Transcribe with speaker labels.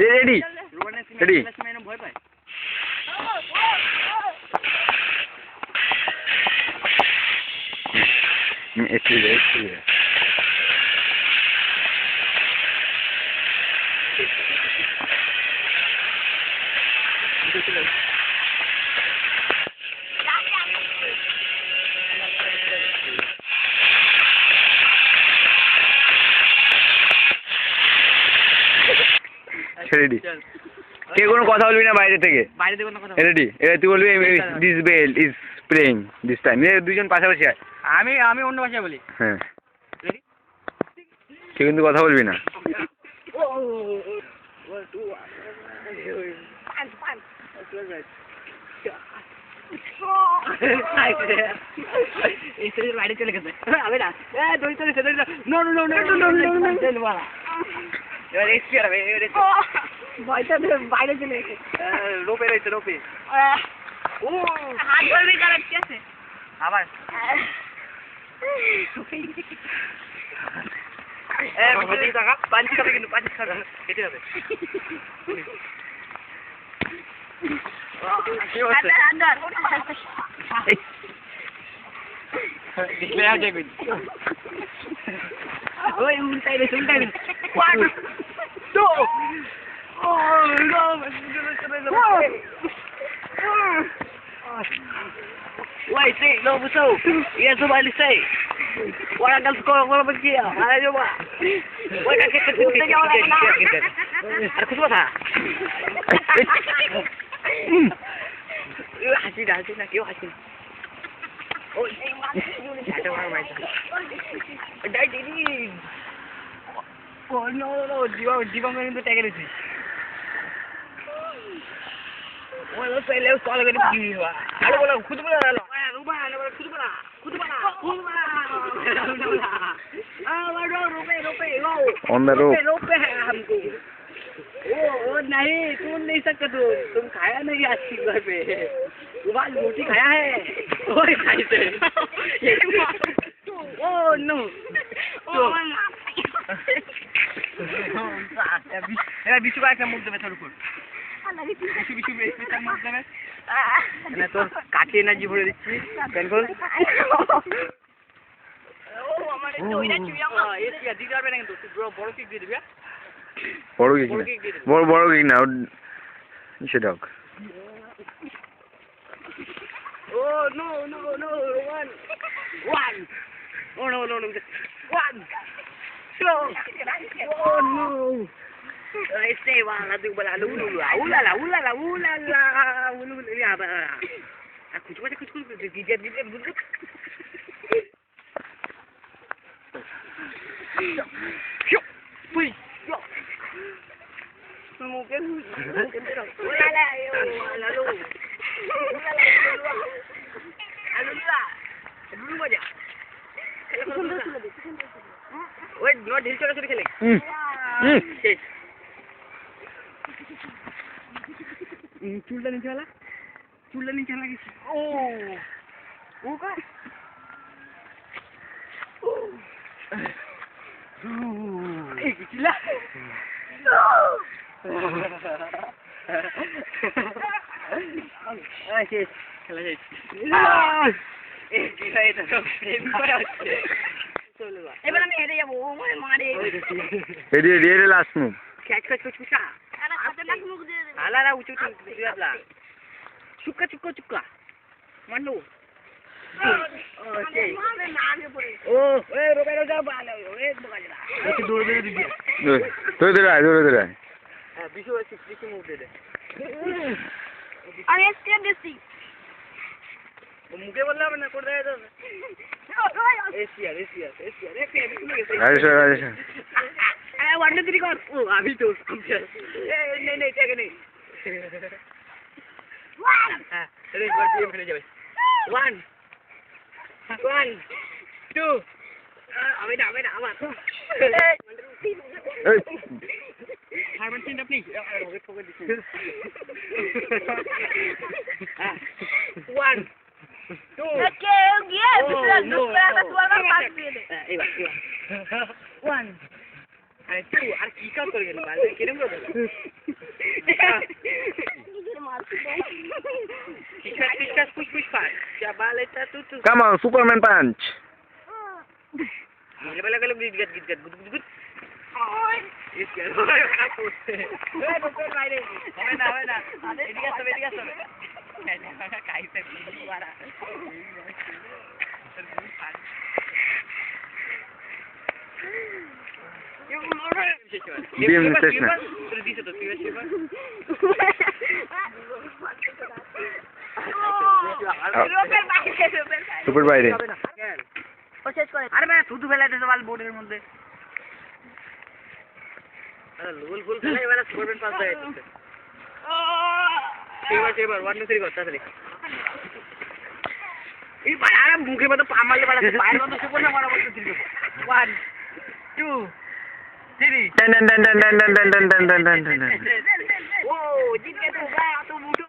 Speaker 1: Ready ready
Speaker 2: ভয় পায়
Speaker 1: ready কে কোনো কথা বলবি না বাইরে থেকে রেডি এবার তুই বলবি this bell is playing this time দুজন পাশাপাশি আয়
Speaker 2: আমি অন্য ভাষায় বলি
Speaker 1: হ্যাঁ তুই কিন্তু কথা বলবি না
Speaker 2: বাইরে চলে গেছে আমি না দড়ি চলেছে নো নো নো নো এবার এক্সপিয়ার হবে ভয়টা বাইরে চলে গেছে রোপে রয়েছে রোপে ও হাত ধরবি কারা ঠিক আছে আবার পাঁচ খাবে কিন্তু পাঁচ খাবে কেটে হবে ওই উল্টাই রে উল্টাই রে তো ও no Wait, say, no, so, yes, somebody say. What I got to go over here. I don't know. What I get to do, they all like that. Aku suka tak? Hasil nak, kau hasil. Oh, ada orang main. Dah jadi. Oh no, jiwa main tu tagger itu. Walau saya lewat sekolah kena pergi, wah. Ada bola, kudu bola lah. Rumah, ada bola, kudu bola. Waduh, rope, go.
Speaker 1: On the rope.
Speaker 2: Rope है हमको. वो नहीं, तुम नहीं सकते तुम खाया नहीं अच्छी घर पे. सुबह रोटी खाया है. ओए खाई थे. Oh no. Oh এবার বিশু একটা মুখ দেবে তোর উপর বিশু স্পেশাল মুখ দেবে মানে তোর কাঠি এনার্জি ভরে দিচ্ছি পেনকল দিতে পারবে না কিন্তু বড় কিক দিয়ে দিবি
Speaker 1: বড় কিক না সেটা হোক
Speaker 2: ও no one no one oh no este va la tu bala ulala ya ba aku cuba gigit Wih, mungkin ulala lalu dulu aja ওই নোট ঢিল চলে খেলে শেষ চুলটা নিচে গেছে ও কা এই চিলা শেষ খেলা শেষ এই চিলা এটা সব প্রেম করা হচ্ছে এবার আমি হেরে যাবো মারে
Speaker 1: রেডি লাস্ট মুভ
Speaker 2: ক্যাচ চুচা আলারা উঁচু দিলা চুক্কা মানলো ও এ রোবেরো যা ভালো এ বগাজরা একটু দৌড়ে দিবি
Speaker 1: দৌড়ে
Speaker 2: হ্যাঁ বিশু মুভ দে
Speaker 3: আরে স্টেপ দিছি
Speaker 2: মুখে বললে হবে না করে দেয় তো এসিয়ার वन टू थ्री कर ओ अभी तो नहीं क्या नहीं हां चलो एक बार टीम खेले जाओ 1 2 अबे ना आवाज हां मन तीन अपनी रोबे ठोक दी 1 2
Speaker 3: ओके गया दूसरा का 12 पास दे दे
Speaker 2: 1 अरे तू अरे की का कर गेलो बाल केरम कर किसका कुछ पास क्या बाल है तू तू
Speaker 1: Come on, Superman punch.
Speaker 2: मुझे पहले कल गीत गुद इस क्या हो रहा है ए डॉक्टर भाई रे होय ना एदिका सब काय से वाला
Speaker 1: Beam station. Super বাইরে
Speaker 2: আরে ভাই থুতু ফেলাইতেছে বাল বোর্ডের মধ্যে আরে লোল ফুল ফেলাই এবারে সুপারম্যান পাস হয়ে যাচ্ছে এবার 1 2 3 করতে আসলে এই বাড়া মুখে মতো পা মারলে বাড়া পায়ের মতো সুপার না মারা বলতে 1 2 3
Speaker 1: Dun dun dun dun dun dun dun dun dun dun dun dun.
Speaker 2: ओ जीत गया तू गया तू मुठो